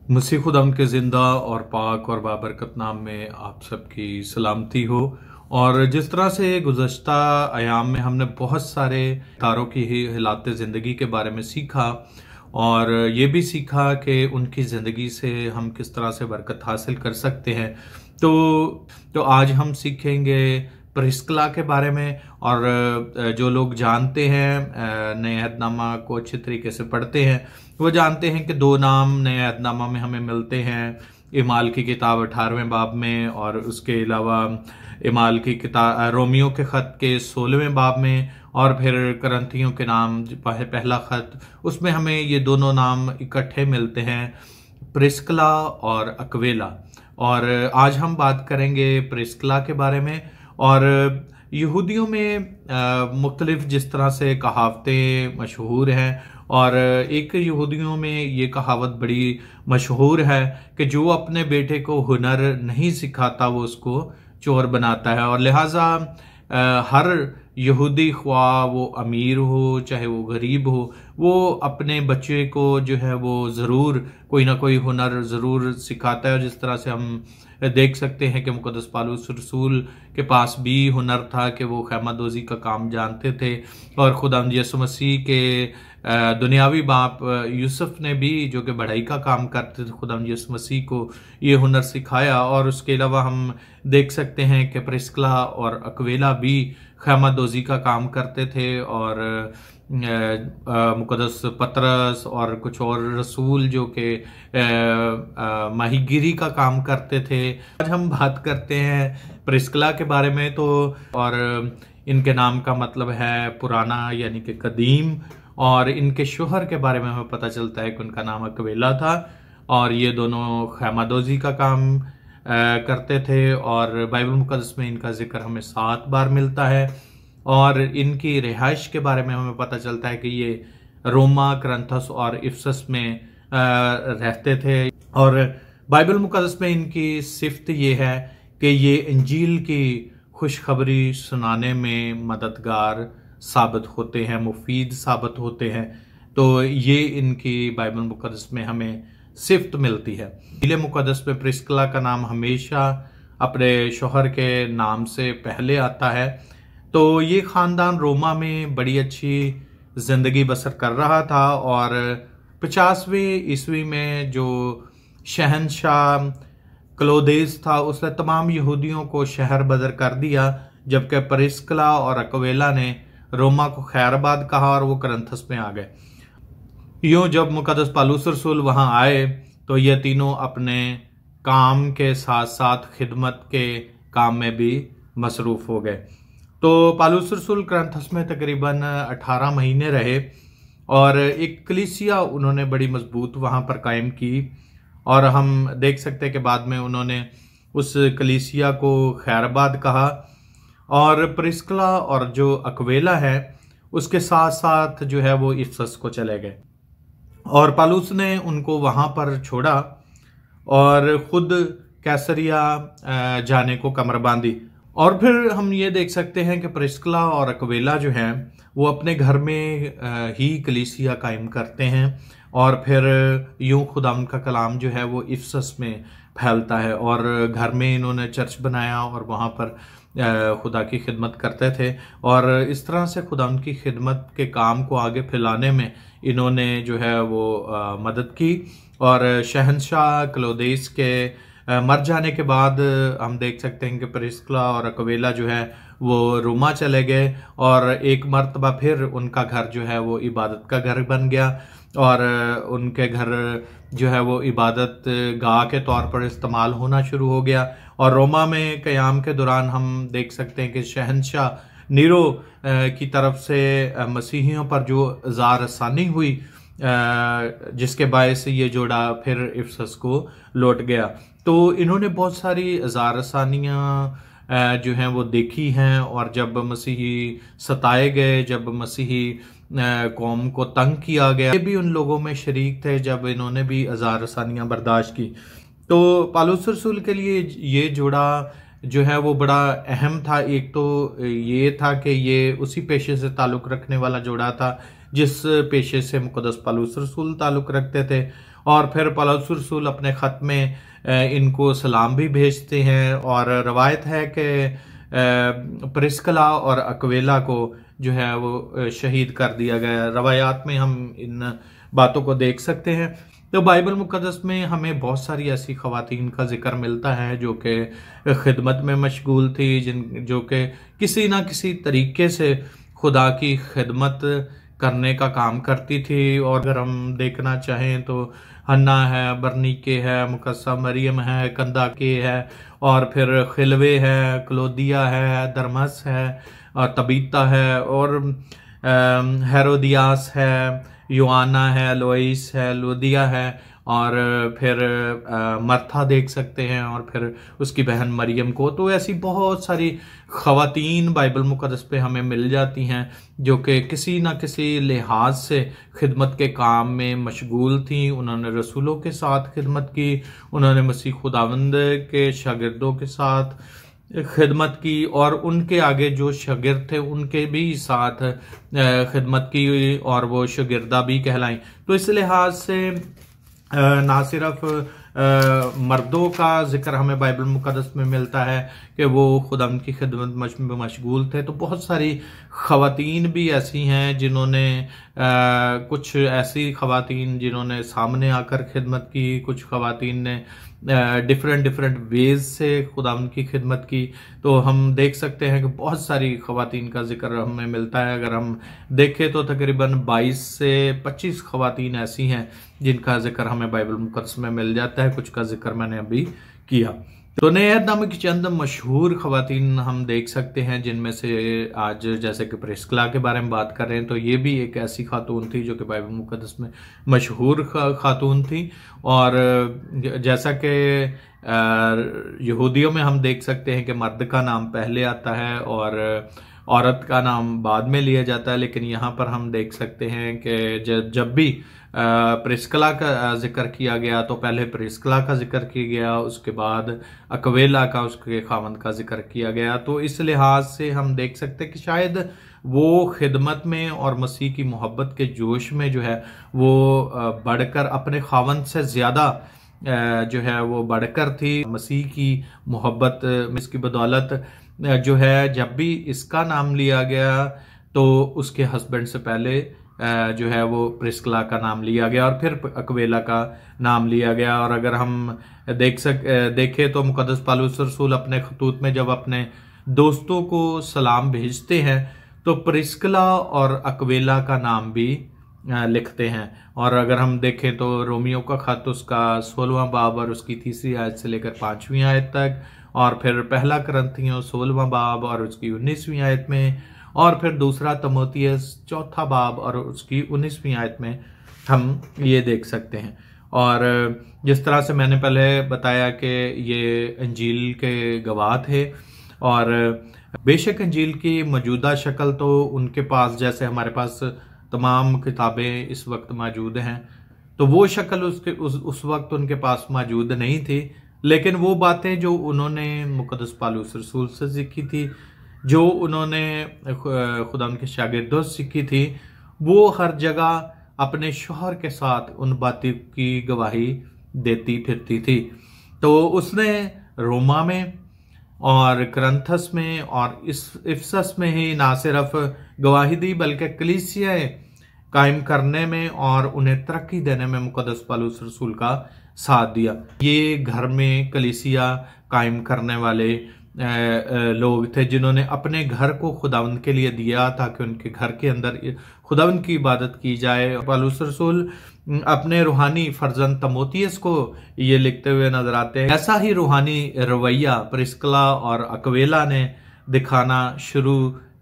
मसीह खुदाम के ज़िंदा और पाक और बाबरकत नाम में आप सबकी सलामती हो। और जिस तरह से गुज़श्ता अयाम में हमने बहुत सारे तारों की ही हिलाते ज़िंदगी के बारे में सीखा और ये भी सीखा कि उनकी ज़िंदगी से हम किस तरह से बरकत हासिल कर सकते हैं। तो आज हम सीखेंगे प्रिस्किला के बारे में। और जो लोग जानते हैं, नए अहदनामा को अच्छे तरीके से पढ़ते हैं, वो जानते हैं कि दो नाम नए अहदनामा में हमें मिलते हैं। इमाल की किताब 18वें बाब में और उसके अलावा इमाल की किताब रोमियो के ख़त के 16वें बाब में और फिर करंथियों के नाम पहला ख़त, उसमें हमें ये दोनों नाम इकट्ठे मिलते हैं, प्रिस्किला और अक्विला। और आज हम बात करेंगे प्रिस्किला के बारे में। और यहूदियों में मुख्तलिफ जिस तरह से कहावतें मशहूर हैं, और एक यहूदियों में ये कहावत बड़ी मशहूर है कि जो अपने बेटे को हुनर नहीं सिखाता वो उसको चोर बनाता है। और लिहाजा हर यहूदी, ख्वाह वो अमीर हो चाहे वो गरीब हो, वो अपने बच्चे को जो है वो ज़रूर कोई ना कोई हुनर ज़रूर सिखाता है। जिस तरह से हम देख सकते हैं कि मुक़द्दस पालूस रसूल के पास भी हुनर था कि वो खैमादोज़ी का काम जानते थे। और खुदावंद यीशु मसीह के दुनियावी बाप यूसुफ ने भी, जो कि बढ़ाई का काम करते थे, खुदावंद यीशु मसीह को ये हुनर सिखाया। और उसके अलावा हम देख सकते हैं कि प्रिस्किला और अक्विला भी खैमादोज़ी का काम करते थे। और मुक़द्दस पतरस और कुछ और रसूल जो कि माहीगिरी का काम करते थे। आज हम बात करते हैं प्रिस्किला के बारे में। और इनके नाम का मतलब है पुराना, यानी कि कदीम। और इनके शोहर के बारे में हमें पता चलता है कि उनका नाम अक्विला था और ये दोनों खैमादोज़ी का काम करते थे। और बाइबल मुक़द्दस में इनका जिक्र हमें 7 बार मिलता है। और इनकी रिहाइश के बारे में हमें पता चलता है कि ये रोमा, करंथस और इफसस में रहते थे। और बाइबल मुक़द्दस में इनकी सिफ्त ये है कि ये इंजील की खुशखबरी सुनाने में मददगार साबित होते हैं, मुफीद साबित होते हैं। तो ये इनकी बाइबल मुक़द्दस में हमें सिफ्त मिलती है। इंजील मुक़द्दस में प्रिस्किला का नाम हमेशा अपने शोहर के नाम से पहले आता है। तो ये ख़ानदान रोमा में बड़ी अच्छी ज़िंदगी बसर कर रहा था। और 50वीं ईस्वी में जो शहनशाह क्लोदेस था, उसने तमाम यहूदियों को शहर बदर कर दिया, जबकि प्रिस्किला और अक्विला ने रोमा को खैराबाद कहा और वो करंथस में आ गए। यूँ जब मुक़द्दस पालूस रसूल वहाँ आए तो ये तीनों अपने काम के साथ साथ खिदमत के काम में भी मसरूफ़ हो गए। तो पालूस रसूल करंथस में तकरीबन 18 महीने रहे और एक कलीसिया उन्होंने बड़ी मजबूत वहाँ पर कायम की। और हम देख सकते हैं कि बाद में उन्होंने उस कलीसिया को खैराबाद कहा। और प्रिस्किला और जो अक्विला है उसके साथ साथ जो है वो इफसस को चले गए और पालूस ने उनको वहाँ पर छोड़ा और ख़ुद कैसरिया जाने को कमर बांधी। और फिर हम ये देख सकते हैं कि प्रिस्किला और अक्विला जो हैं वो अपने घर में ही कलीसिया कायम करते हैं। और फिर यूं खुदावंद का कलाम जो है वो इफसस में फैलता है और घर में इन्होंने चर्च बनाया और वहाँ पर खुदा की खिदमत करते थे। और इस तरह से खुदावंद की खिदमत के काम को आगे फैलाने में इन्होंने जो है वो मदद की। और शहनशाह क्लोदेस के मर जाने के बाद हम देख सकते हैं कि प्रिस्किला और अक्विला जो है वो रोमा चले गए और एक मर्तबा फिर उनका घर जो है वो इबादत का घर बन गया और उनके घर जो है वो इबादत गाह के तौर पर इस्तेमाल होना शुरू हो गया। और रोमा में क़याम के दौरान हम देख सकते हैं कि शहनशाह नीरो की तरफ से मसीहियों पर जो ज़ार रसानी हुई, जिसके बायस ये जोड़ा फिर इफसस को लौट गया। तो इन्होंने बहुत सारी ज़ार रसानियाँ जो हैं वो देखी हैं। और जब मसीही सताए गए, जब मसीही कौम को तंग किया गया, ये भी उन लोगों में शरीक थे जब इन्होंने भी ज़ार रसानियाँ बर्दाश्त की। तो पालूस रसूल के लिए ये जोड़ा जो है वो बड़ा अहम था। एक तो ये था कि ये उसी पेशे से ताल्लुक़ रखने वाला जोड़ा था जिस पेशे से मुक़द्दस पालूस रसूल ताल्लुक़ रखते थे। और फिर पौलुस रसूल अपने ख़त में इनको सलाम भी भेजते हैं। और रवायत है कि प्रिस्किला और अक्विला को जो है वो शहीद कर दिया गया। रवायात में हम इन बातों को देख सकते हैं। तो बाइबल मुक़द्दस में हमें बहुत सारी ऐसी ख़वातीन का जिक्र मिलता है जो कि खिदमत में मशगूल थी, जो कि किसी ना किसी तरीके से खुदा की खिदमत करने का काम करती थी। और अगर हम देखना चाहें तो हन्ना है, बरनीके है, मुकस्सा मरियम है, कंदाके है, और फिर खिलवे है, क्लोदिया है, दरमस है, और तबीता है, और हेरोदियास है, योआना है, लोइस है, लुदिया है, और फिर मर्था देख सकते हैं, और फिर उसकी बहन मरियम को। तो ऐसी बहुत सारी ख़वातीन बाइबल मुक़द्दस पे हमें मिल जाती हैं जो कि किसी ना किसी लिहाज से खिदमत के काम में मशगूल थी। उन्होंने रसूलों के साथ खिदमत की, उन्होंने मसीह खुदावंद के शागिर्दों के साथ खिदमत की, और उनके आगे जो शागिर्द थे उनके भी साथ खिदमत की, और वो शागिर्दा भी कहलाई। तो इस लिहाज से ना सिर्फ मर्दों का जिक्र हमें बाइबल मुक़द्दस में मिलता है कि वो खुदा की खिदमत में मशगूल थे, तो बहुत सारी ख़वातीन भी ऐसी हैं जिन्होंने कुछ ऐसी ख़वातीन जिन्होंने सामने आकर खिदमत की, कुछ ख़वातीन ने डिफरेंट वेज से खुदा की खिदमत की। तो हम देख सकते हैं कि बहुत सारी ख़वातीन का जिक्र हमें मिलता है। अगर हम देखें तो तकरीबन 22 से 25 ख़वातीन ऐसी हैं जिनका जिक्र हमें बाइबल मुक़द्दस में मिल जाता है। कुछ का जिक्र मैंने अभी किया। तो नए अहद की चंद मशहूर ख़वातीन हम देख सकते हैं, जिनमें से आज जैसे कि प्रिस्किला के बारे में बात कर रहे हैं, तो ये भी एक ऐसी खातून थी जो कि बाइबल मुक़द्दस में मशहूर खातून थी। और जैसा कि यहूदियों में हम देख सकते हैं कि मर्द का नाम पहले आता है और औरत का नाम बाद में लिया जाता है, लेकिन यहाँ पर हम देख सकते हैं कि जब भी प्रिस्किला का जिक्र किया गया तो पहले प्रिस्किला का जिक्र किया गया, उसके बाद अक्विला का, उसके खावंद का जिक्र किया गया। तो इस लिहाज से हम देख सकते हैं कि शायद वो खिदमत में और मसीह की मोहब्बत के जोश में जो है वो बढ़कर अपने खावंद से ज़्यादा जो है वो बढ़कर थी। मसीह की मोहब्बत इसकी बदौलत जो है जब भी इसका नाम लिया गया तो उसके हस्बैंड से पहले जो है वो प्रिस्किला का नाम लिया गया और फिर अक्विला का नाम लिया गया। और अगर हम देखें तो मुक़द्दस पौलुस रसूल अपने खतूत में जब अपने दोस्तों को सलाम भेजते हैं तो प्रिस्किला और अक्विला का नाम भी लिखते हैं। और अगर हम देखें तो रोमियो का खत उसका 16वां बाब और उसकी 3री आयत से लेकर 5वीं आयत तक, और फिर पहला करंथियों 16वां बाब और उसकी 19वीं आयत में, और फिर दूसरा तीमुथियुस 4था बाब और उसकी 19वीं आयत में हम ये देख सकते हैं। और जिस तरह से मैंने पहले बताया कि ये अंजील के गवाह थे, और बेशक अंजील की मौजूदा शक्ल तो उनके पास, जैसे हमारे पास तमाम किताबें इस वक्त मौजूद हैं, तो वो शक्ल उस वक्त उनके पास मौजूद नहीं थी। लेकिन वो बातें जो उन्होंने मुक़द्दस पौलुस रसूल से सीखी थी, जो उन्होंने खुदा के शागिर्दों से सीखी थी, वो हर जगह अपने शौहर के साथ उन बातों की गवाही देती फिरती थी। तो उसने रोमा में और करंथस में और इफसस में ही ना सिर्फ गवाही दी बल्कि कलीसियाएं कायम करने में और उन्हें तरक्की देने में मुक़द्दस पौलुस रसूल का साथ दिया। ये घर में कलीसिया कायम करने वाले लोग थे जिन्होंने अपने घर को खुदावंद के लिए दिया ताकि उनके घर के अंदर खुदावंद की इबादत की जाए। पौलुस रसूल अपने रूहानी फर्जंद तीमुथियुस को ये लिखते हुए नजर आते हैं। ऐसा ही रूहानी रवैया प्रिस्किला और अक्विला ने दिखाना शुरू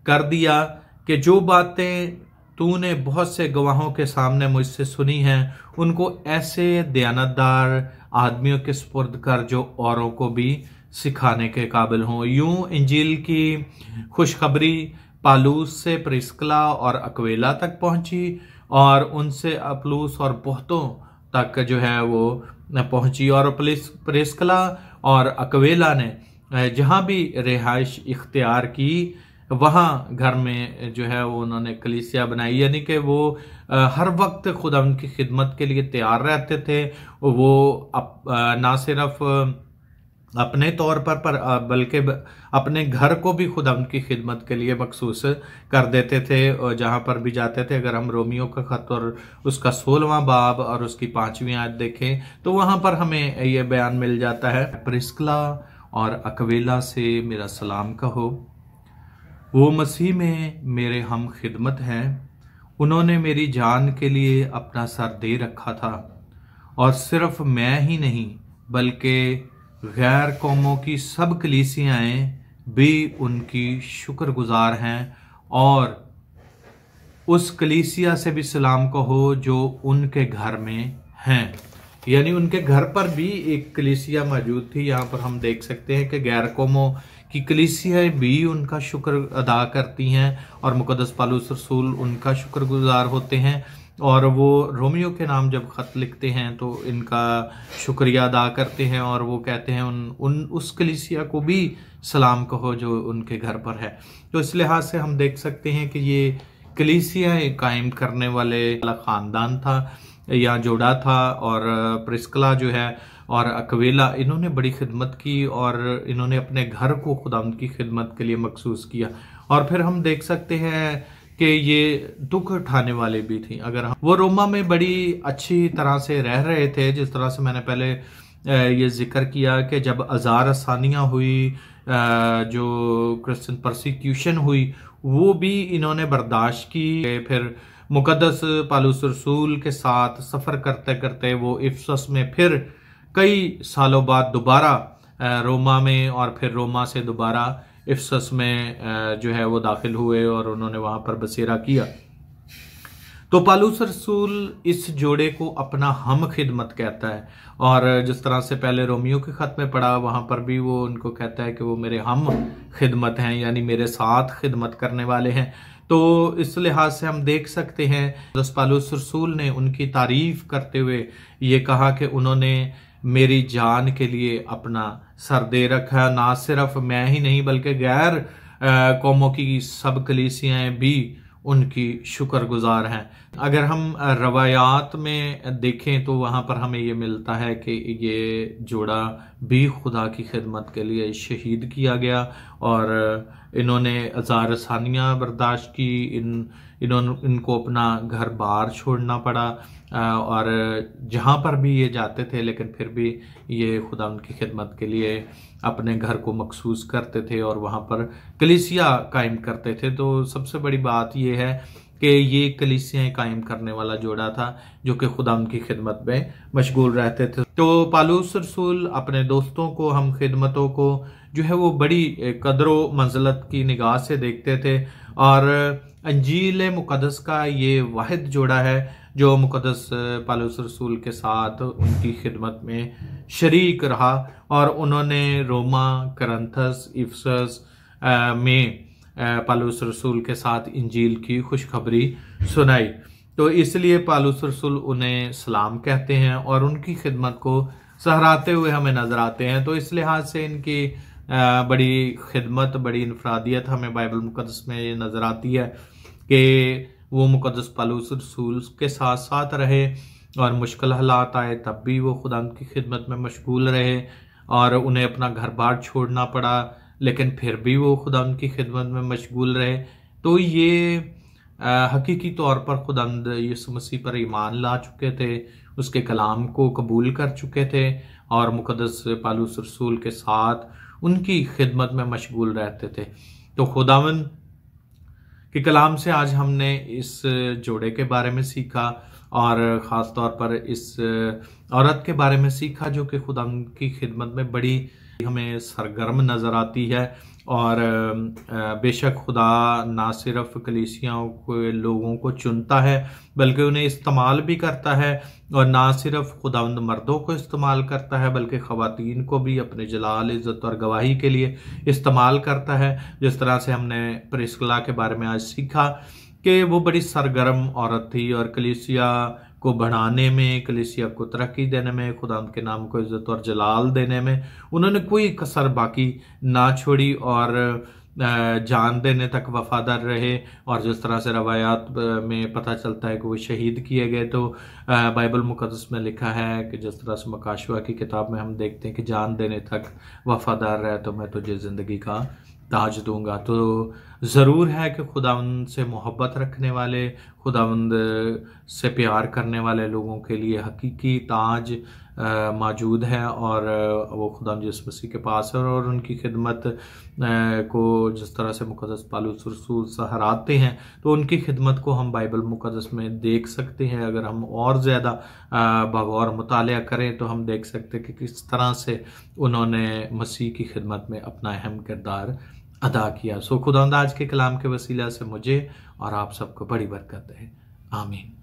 कर दिया कि जो बातें तूने बहुत से गवाहों के सामने मुझसे सुनी हैं, उनको ऐसे दयानतदार आदमियों के सुपुर्द कर जो औरों को भी सिखाने के काबिल हों। यूं इंजील की खुशखबरी पौलुस से प्रिस्किला और अक्विला तक पहुंची और उनसे अपुल्लोस और बहुतों तक जो है वो पहुंची। और प्रिस्किला और अक्विला ने जहां भी रिहाइश इख्तियार की वहाँ घर में जो है वो उन्होंने कलीसिया बनाई, यानी कि वो हर वक्त खुदा उनकी खिदमत के लिए तैयार रहते थे। वो ना सिर्फ अपने तौर पर बल्कि अपने घर को भी खुदा उनकी खिदमत के लिए मखसूस कर देते थे, और जहाँ पर भी जाते थे। अगर हम रोमियो का खत और उसका 16वां बाब और उसकी 5वीं आयत देखें तो वहाँ पर हमें ये बयान मिल जाता है, प्रिस्किला और अक्विला से मेरा सलाम कहो, वो मसीह में मेरे हम खिदमत हैं। उन्होंने मेरी जान के लिए अपना सर दे रखा था, और सिर्फ मैं ही नहीं बल्कि गैर कौमों की सब कलीसियाएं भी उनकी शुक्रगुजार हैं। और उस कलीसिया से भी सलाम कहो जो उनके घर में हैं। यानी उनके घर पर भी एक कलीसिया मौजूद थी। यहाँ पर हम देख सकते हैं कि गैर कौमों की कलीसियाएं भी उनका शुक्र अदा करती हैं, और मुकद्दस पौलुस रसूल उनका शुक्रगुजार होते हैं। और वो रोमियो के नाम जब खत लिखते हैं तो इनका शुक्रिया अदा करते हैं, और वो कहते हैं उस कलीसिया को भी सलाम कहो जो उनके घर पर है। तो इस लिहाज से हम देख सकते हैं कि ये कलीसिया कायम करने वाले खानदान था या जोड़ा था। और प्रिस्किला जो है और अक्विला, इन्होंने बड़ी खिदमत की और इन्होंने अपने घर को खुदावंद की खिदमत के लिए मखसूस किया। और फिर हम देख सकते हैं कि ये दुख उठाने वाले भी थी। अगर हम वो रोमा में बड़ी अच्छी तरह से रह रहे थे, जिस तरह से मैंने पहले ये जिक्र किया कि जब अज़ार आसानियाँ हुई, जो क्रिश्चियन परसिक्यूशन हुई, वो भी इन्होंने बर्दाश्त की। फिर मुकद्दस पौलुस रसूल के साथ सफ़र करते करते वो इफसस में फिर कई सालों बाद दोबारा रोमा में, और फिर रोमा से दोबारा इफसस में जो है वो दाखिल हुए और उन्होंने वहां पर बसेरा किया। तो पौलुस रसूल इस जोड़े को अपना हम खिदमत कहता है, और जिस तरह से पहले रोमियो के खत में पढ़ा, वहां पर भी वो उनको कहता है कि वो मेरे हम खिदमत हैं, यानी मेरे साथ खिदमत करने वाले हैं। तो इस लिहाज से हम देख सकते हैं पौलुस रसूल ने उनकी तारीफ करते हुए ये कहा कि उन्होंने मेरी जान के लिए अपना सर दे रखा। ना सिर्फ मैं ही नहीं बल्कि गैर कौमों की सब कलीसियाएं भी उनकी शुक्रगुजार हैं। अगर हम रवायात में देखें तो वहाँ पर हमें ये मिलता है कि ये जोड़ा भी खुदा की खिदमत के लिए शहीद किया गया, और इन्होंने अज़ार आसानियाँ बर्दाश्त की। इनको अपना घर बार छोड़ना पड़ा, और जहाँ पर भी ये जाते थे, लेकिन फिर भी ये खुदा उनकी खिदमत के लिए अपने घर को मखसूस करते थे और वहाँ पर कलीसिया कायम करते थे। तो सबसे बड़ी बात ये है कि ये कलीसियाएं कायम करने वाला जोड़ा था जो कि खुदा उनकी खिदमत में मशगूल रहते थे। तो पौलुस रसूल अपने दोस्तों को, हम खिदमतों को जो है वो बड़ी कदरो मंजिलत की निगाह से देखते थे, और अंजील मुकद्दस का ये वाहिद जोड़ा है जो मुकद्दस पौलुस रसूल के साथ उनकी खिदमत में शरीक रहा, और उन्होंने रोमा, करंथस, इफसस में पौलुस रसूल के साथ इंजील की खुशखबरी सुनाई। तो इसलिए पौलुस रसूल उन्हें सलाम कहते हैं और उनकी खिदमत को सहराते हुए हमें नजर आते हैं। तो इस लिहाज से इनकी बड़ी खिदमत, बड़ी इनफरादियत हमें बाइबल मुकद्दस में ये नजर आती है कि वो मुकद्दस पौलुस रसूल के साथ साथ रहे, और मुश्किल हालात आए तब भी वो खुदा की खिदमत में मशगूल रहे, और उन्हें अपना घर बार छोड़ना पड़ा लेकिन फिर भी वो खुदा की खिदमत में मशगूल रहे। तो ये हकीकी तौर पर खुदा यीशु मसीह पर ईमान ला चुके थे, उसके कलाम को कबूल कर चुके थे, और मुकद्दस पौलुस रसूल के साथ उनकी खिदमत में मशगूल रहते थे। तो खुदावंद के कलाम से आज हमने इस जोड़े के बारे में सीखा, और ख़ास तौर पर इस औरत के बारे में सीखा जो कि खुदा की खिदमत में बड़ी हमें सरगर्म नज़र आती है। और बेशक खुदा ना सिर्फ कलीसियाओं के लोगों को चुनता है बल्कि उन्हें इस्तेमाल भी करता है, और ना सिर्फ खुदावंद मर्दों को इस्तेमाल करता है बल्कि ख़वातीन को भी अपने जलाल, इज़्ज़त और गवाही के लिए इस्तेमाल करता है। जिस तरह से हमने प्रिस्किला के बारे में आज सीखा कि वो बड़ी सरगर्म औरत थी, और कलीसिया को बढ़ाने में, कलीसिया को तरक्की देने में, खुदा के नाम को इज्जत और जलाल देने में उन्होंने कोई कसर बाकी ना छोड़ी। और जान देने तक वफादार रहे, और जिस तरह से रवायात में पता चलता है कि वो शहीद किए गए। तो बाइबल मुकद्दस में लिखा है कि जिस तरह से मकाशवा की किताब में हम देखते हैं कि जान देने तक वफादार रहे तो मैं तुझे ज़िंदगी का ताज दूंगा। तो ज़रूर है कि खुदावंद से मोहब्बत रखने वाले, खुदावंद से प्यार करने वाले लोगों के लिए हकीकी ताज मौजूद है, और वो खुदावंद यीशु मसीह के पास है, और उनकी खिदमत को जिस तरह से मुकद्दस पौलुस रसूल सहराते हैं, तो उनकी खिदमत को हम बाइबल मुकद्दस में देख सकते हैं। अगर हम और ज़्यादा बगौर मुतालिया करें तो हम देख सकते हैं कि किस तरह से उन्होंने मसीह की खिदमत में अपना अहम किरदार अदा किया। सो खुदावंद आज के कलाम के वसीला से मुझे और आप सबको बड़ी बरकत है। आमीन।